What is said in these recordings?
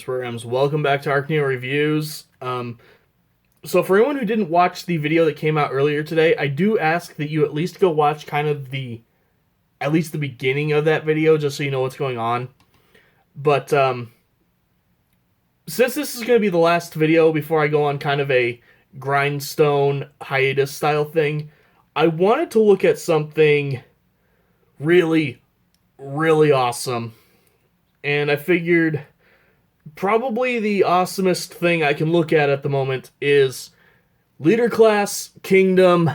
programs. Welcome back to ArcNeo Reviews. So for anyone who didn't watch the video that came out earlier today, I do ask that you at least go watch kind of at least the beginning of that video, just so you know what's going on. But since this is going to be the last video before I go on kind of a grindstone hiatus style thing, I wanted to look at something really, really awesome. And I figured probably the awesomest thing I can look at the moment is Leader Class Kingdom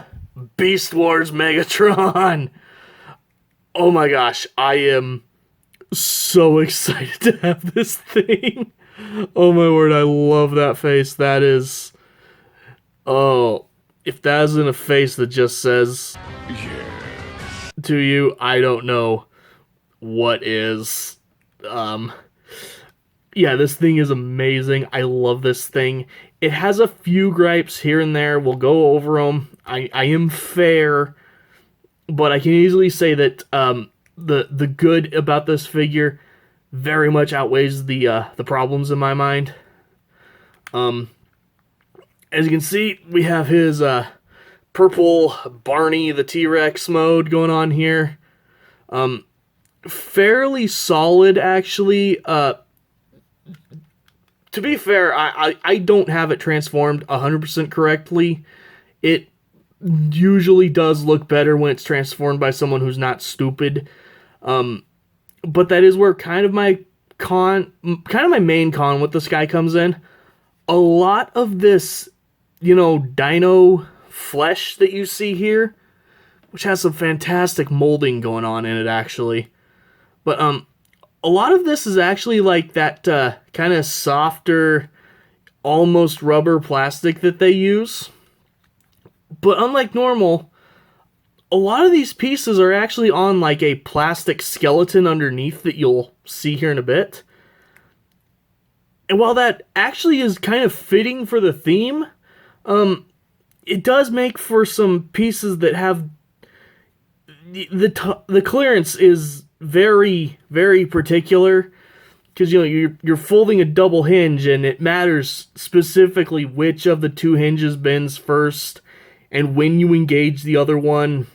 Beast Wars Megatron. Oh my gosh, I am so excited to have this thing. Oh my word, I love that face. That is... Oh, if that isn't a face that just says... Yeah. To you, I don't know what is. Yeah, this thing is amazing. I love this thing. It has a few gripes here and there. We'll go over them. I am fair, but I can easily say that the good about this figure very much outweighs the problems in my mind. As you can see, we have his purple Barney the T-Rex mode going on here. Fairly solid, actually. To be fair, I don't have it transformed 100% correctly. It usually does look better when it's transformed by someone who's not stupid. But that is where kind of my main con with this guy comes in. A lot of this, dino flesh that you see here, which has some fantastic molding going on in it, actually. But, a lot of this is actually like that kind of softer, almost rubber plastic that they use. But unlike normal, a lot of these pieces are actually on like a plastic skeleton underneath that you'll see here in a bit. And while that actually is kind of fitting for the theme, it does make for some pieces that have... The clearance is very, very particular, because you're folding a double hinge, and it matters specifically which of the two hinges bends first, and when you engage the other one.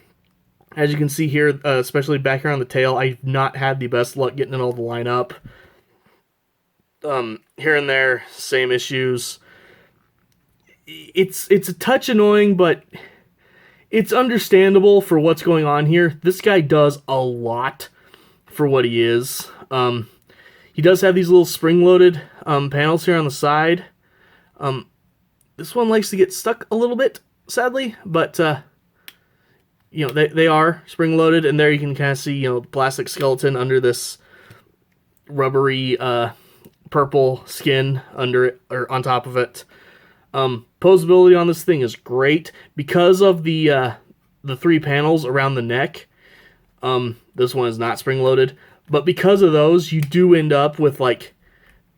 As you can see here, especially back here on the tail, I've not had the best luck getting it all to line up. Here and there, same issues. It's a touch annoying, but it's understandable for what's going on here. This guy does a lot for what he is. He does have these little spring-loaded panels here on the side. This one likes to get stuck a little bit, sadly, but they are spring-loaded, and there you can kind of see the plastic skeleton under this rubbery purple skin under it, or on top of it. Poseability on this thing is great because of the three panels around the neck. This one is not spring-loaded, but because of those, you do end up with, like,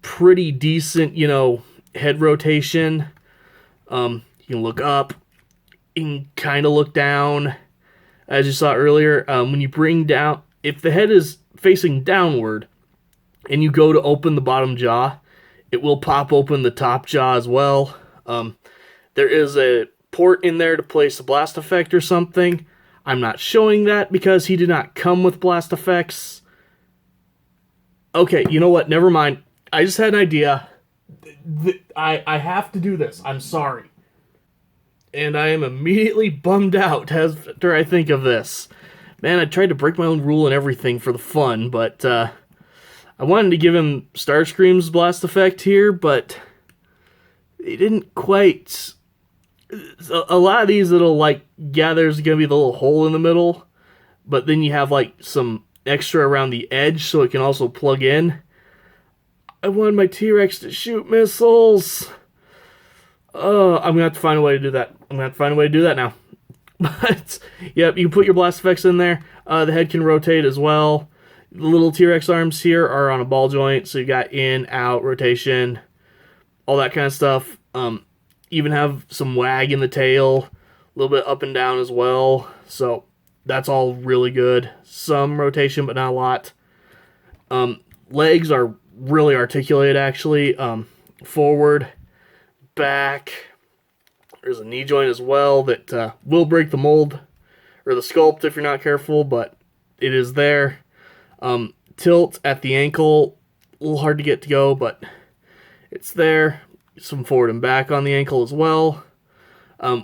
pretty decent, head rotation. You can look up, you can kind of look down, as you saw earlier. When you bring down, if the head is facing downward, and you go to open the bottom jaw, it will pop open the top jaw as well. There is a port in there to place a blast effect or something. I'm not showing that because he did not come with blast effects. Okay, you know what? Never mind. I just had an idea. I have to do this. I'm sorry. And I am immediately bummed out after I think of this. Man, I tried to break my own rule and everything for the fun, but I wanted to give him Starscream's blast effect here, but they didn't quite... A lot of these there's going to be the little hole in the middle, but then you have like some extra around the edge so it can also plug in. I wanted my T-Rex to shoot missiles. I'm going to have to find a way to do that. Now. But, yep, you can put your blast effects in there. The head can rotate as well. The little T-Rex arms here are on a ball joint, so you got in, out, rotation, all that kind of stuff. Even have some wag in the tail, a little bit up and down as well, so that's all really good. Some rotation, but not a lot. Legs are really articulate, actually. Forward, back. There's a knee joint as well that will break the mold, or the sculpt if you're not careful, but it is there. Tilt at the ankle, a little hard to get to go, but it's there. Some forward and back on the ankle as well.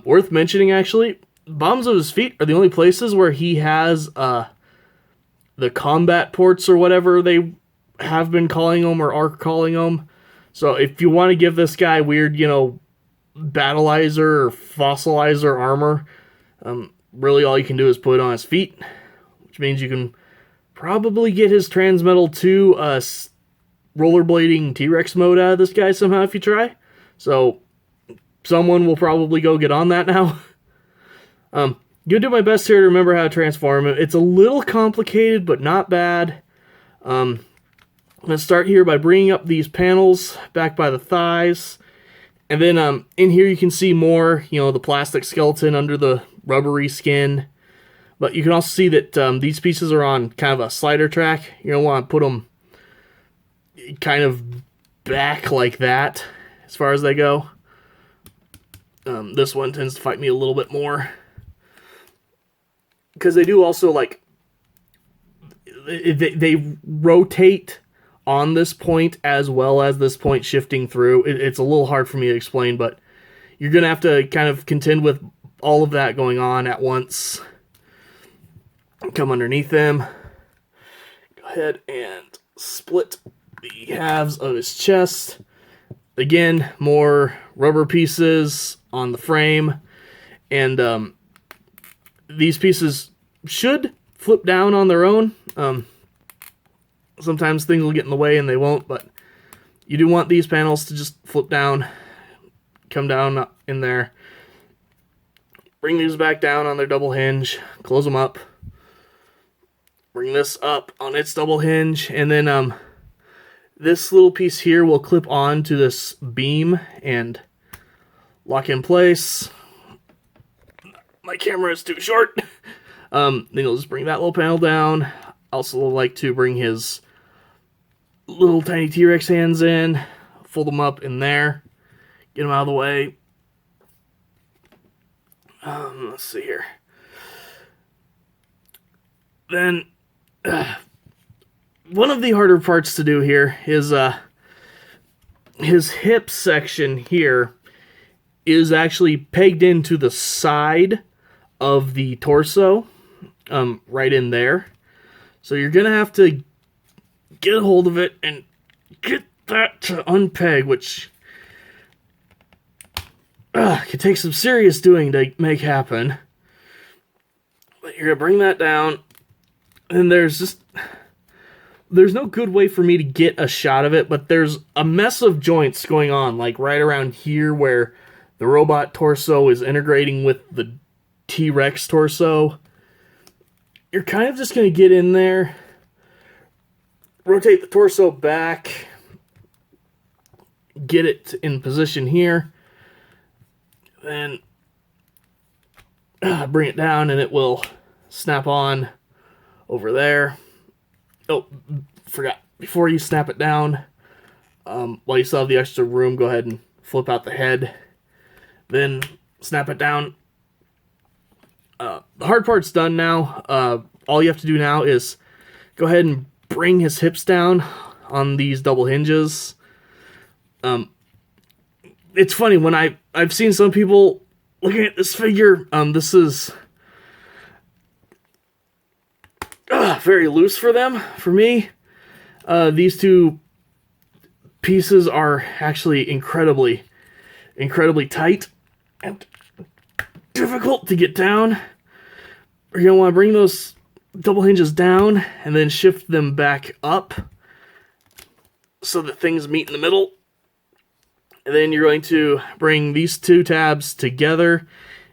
Worth mentioning, actually, bottoms of his feet are the only places where he has the combat ports, or whatever they have been calling them, or are calling them. So if you want to give this guy weird, battleizer or fossilizer armor, really all you can do is put it on his feet, which means you can probably get his Transmetal 2 rollerblading T-Rex mode out of this guy somehow if you try. So someone will probably go get on that now. Gonna do my best here to remember how to transform him. It's a little complicated, but not bad. I'm gonna start here by bringing up these panels back by the thighs. And then in here you can see more, the plastic skeleton under the rubbery skin. But you can also see that these pieces are on kind of a slider track. You're going to want to put them kind of back like that as far as they go. This one tends to fight me a little bit more, because they do also, like, they rotate on this point as well as this point shifting through. It's a little hard for me to explain, but you're going to have to kind of contend with all of that going on at once. Come underneath them. Go ahead and split the halves of his chest. Again, more rubber pieces on the frame. And these pieces should flip down on their own. Sometimes things will get in the way and they won't, but you do want these panels to just flip down, come down in there. Bring these back down on their double hinge, close them up. Bring this up on its double hinge, and then this little piece here will clip on to this beam and lock in place. My camera is too short. Then you'll just bring that little panel down. Also like to bring his little tiny T-Rex hands in, fold them up in there, get them out of the way. Let's see here. Then one of the harder parts to do here is his hip section here is actually pegged into the side of the torso, right in there. So you're gonna have to get a hold of it and get that to unpeg, which could take some serious doing to make happen. But you're gonna bring that down, and there's no good way for me to get a shot of it, but there's a mess of joints going on, like right around here where the robot torso is integrating with the T-Rex torso. You're kind of just going to get in there, rotate the torso back, get it in position here, then bring it down and it will snap on over there. Oh, forgot. Before you snap it down, while you still have the extra room, go ahead and flip out the head. Then snap it down. The hard part's done now. All you have to do now is go ahead and bring his hips down on these double hinges. It's funny, when I've seen some people looking at this figure, this is very loose for them. For me, these two pieces are actually incredibly tight and difficult to get down. You're going to want to bring those double hinges down and then shift them back up so that things meet in the middle. And then you're going to bring these two tabs together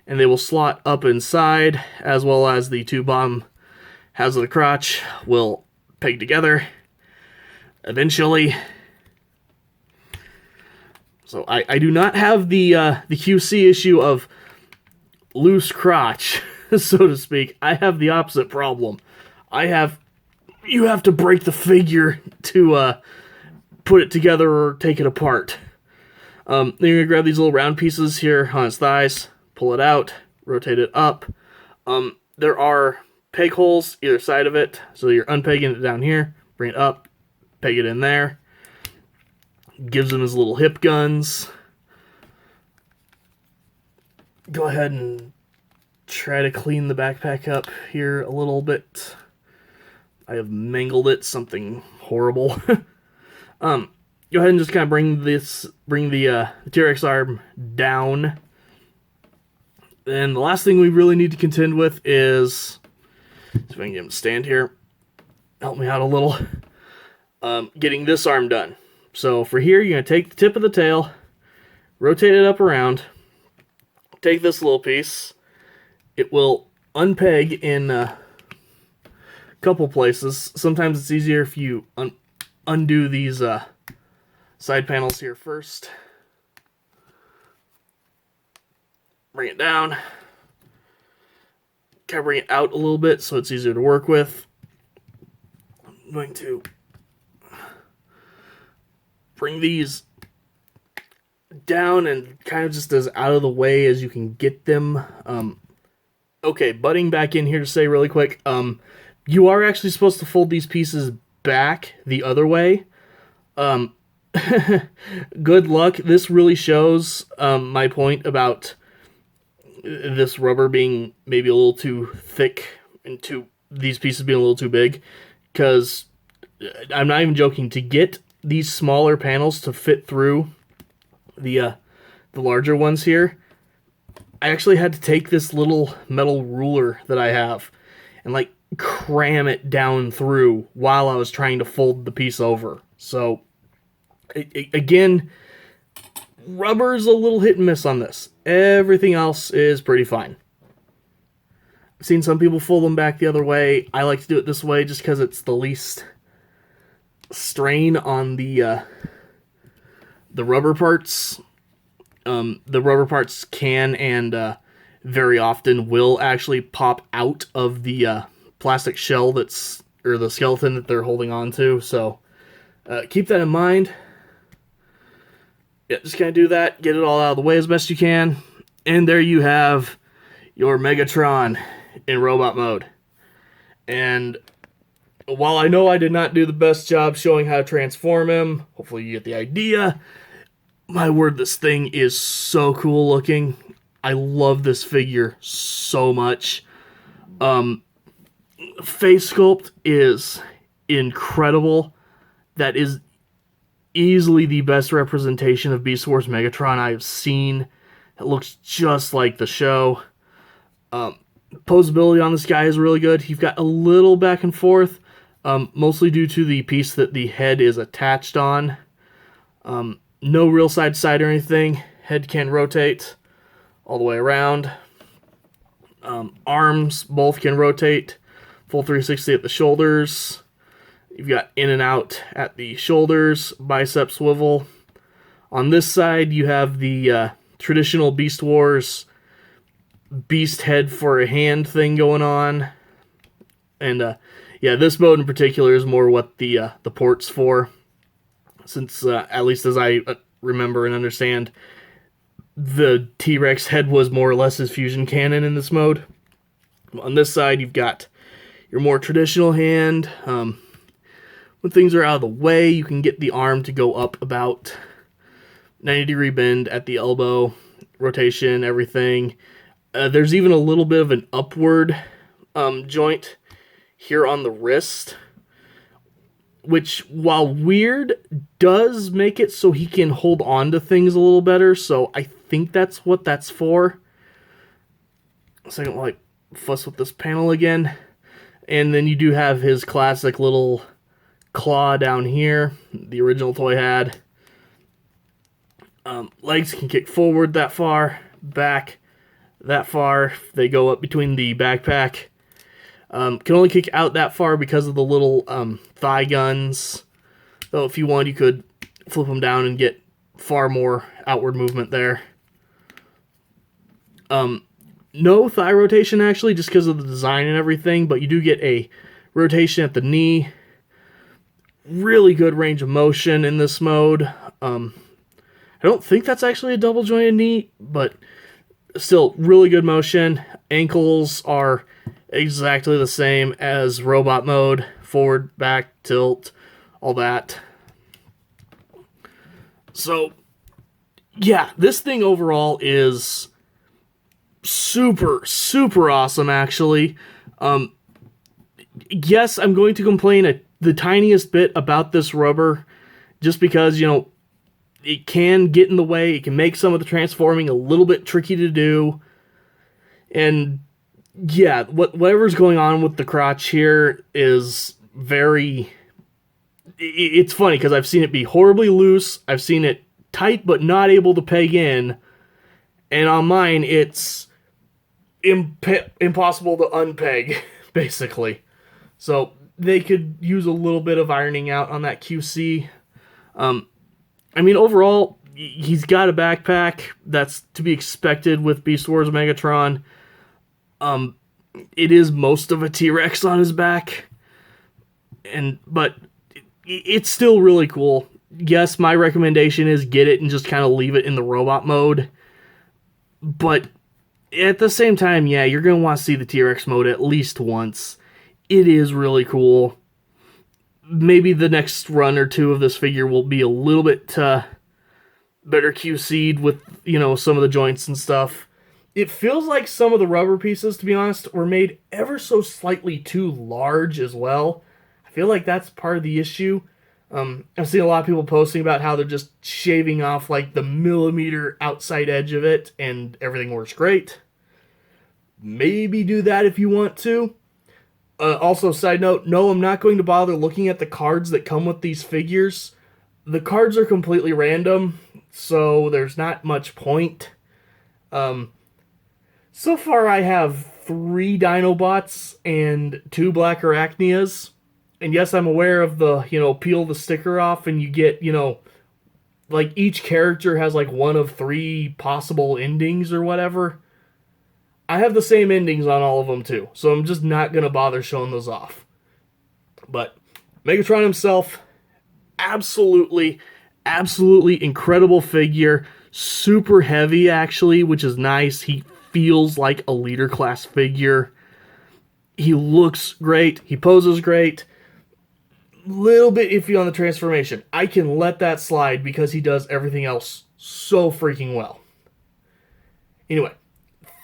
and they will slot up inside, as well as the two bottom halves of the crotch will peg together eventually. So I do not have the QC issue of loose crotch, so to speak. I have the opposite problem. You have to break the figure to put it together or take it apart. Then you're going to grab these little round pieces here on his thighs, pull it out, rotate it up. There are peg holes either side of it, so you're unpegging it down here, bring it up, peg it in there. Gives him his little hip guns. Go ahead and try to clean the backpack up here a little bit. I have mangled it, something horrible. Go ahead and just kind of bring the T-Rex arm down. And the last thing we really need to contend with is, see if I can get him to stand here, help me out a little, getting this arm done. So for here, you're going to take the tip of the tail, rotate it up around, take this little piece. It will unpeg in a couple places. Sometimes it's easier if you undo these side panels here first. Bring it down. Kind of bring it out a little bit so it's easier to work with. I'm going to bring these down and kind of just as out of the way as you can get them. Okay, butting back in here to say really quick, you are actually supposed to fold these pieces back the other way. Good luck. This really shows my point about this rubber being maybe a little too thick and these pieces being a little too big, because I'm not even joking, to get these smaller panels to fit through the larger ones here, I actually had to take this little metal ruler that I have and like cram it down through while I was trying to fold the piece over. So again, rubber's a little hit and miss on this. Everything else is pretty fine. I've seen some people fold them back the other way. I like to do it this way just because it's the least strain on the rubber parts. The rubber parts can and very often will actually pop out of the plastic shell or the skeleton that they're holding on to. So keep that in mind. Yeah, just kind of do that. Get it all out of the way as best you can. And there you have your Megatron in robot mode. And while I know I did not do the best job showing how to transform him, hopefully you get the idea. My word, this thing is so cool looking. I love this figure so much. Face sculpt is incredible. That is easily the best representation of Beast Wars Megatron I have seen. It looks just like the show. Poseability on this guy is really good. You've got a little back and forth, mostly due to the piece that the head is attached on. No real side to side or anything. Head can rotate all the way around. Arms both can rotate. Full 360 at the shoulders. You've got in and out at the shoulders, bicep swivel. On this side, you have the traditional Beast Wars beast head for a hand thing going on. And yeah, this mode in particular is more what the port's for. Since, at least as I remember and understand, the T-Rex head was more or less his fusion cannon in this mode. On this side, you've got your more traditional hand. When things are out of the way, you can get the arm to go up about 90-degree bend at the elbow, rotation, everything. There's even a little bit of an upward joint here on the wrist, which, while weird, does make it so he can hold on to things a little better, so I think that's what that's for. So I don't like fuss with this panel again. And then you do have his classic little claw down here, the original toy had. Legs can kick forward that far, back that far. They go up between the backpack. Can only kick out that far because of the little thigh guns. Though if you want, you could flip them down and get far more outward movement there. No thigh rotation, actually, just because of the design and everything, but you do get a rotation at the knee, really good range of motion in this mode. I don't think that's actually a double jointed knee, but still really good motion. Ankles are exactly the same as robot mode, forward, back, tilt, all that. So, yeah, this thing overall is super, super awesome, actually. Yes, I'm going to complain the tiniest bit about this rubber, just because, it can get in the way. It can make some of the transforming a little bit tricky to do. And yeah, whatever's going on with the crotch here is very... It's funny because I've seen it be horribly loose. I've seen it tight but not able to peg in. And on mine, it's impossible to unpeg, basically. So they could use a little bit of ironing out on that QC. I mean, overall, he's got a backpack. That's to be expected with Beast Wars Megatron. It is most of a T-Rex on his back. But it's still really cool. Yes, my recommendation is get it and just kind of leave it in the robot mode. But at the same time, yeah, you're going to want to see the T-Rex mode at least once. It is really cool. Maybe the next run or two of this figure will be a little bit better QC'd with, some of the joints and stuff. It feels like some of the rubber pieces, to be honest, were made ever so slightly too large as well. I feel like that's part of the issue. I've seen a lot of people posting about how they're just shaving off like the millimeter outside edge of it and everything works great. Maybe do that if you want to. Also, side note, no, I'm not going to bother looking at the cards that come with these figures. The cards are completely random, so there's not much point. So far I have 3 Dinobots and 2 Black ArcNeos. And yes, I'm aware of the, peel the sticker off and you get, like each character has like one of 3 possible endings or whatever. I have the same endings on all of them too, so I'm just not going to bother showing those off. But Megatron himself, absolutely incredible figure. Super heavy, actually, which is nice. He feels like a leader class figure. He looks great. He poses great. Little bit iffy on the transformation. I can let that slide because he does everything else so freaking well. Anyway,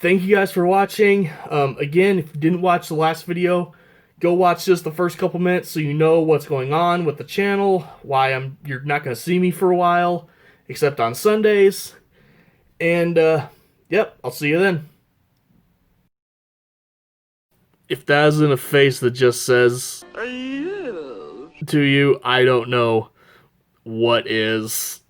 thank you guys for watching. Again, if you didn't watch the last video, go watch just the first couple minutes so you know what's going on with the channel, why you're not going to see me for a while, except on Sundays. And, yep, I'll see you then. If that isn't a face that just says to you, I don't know what is.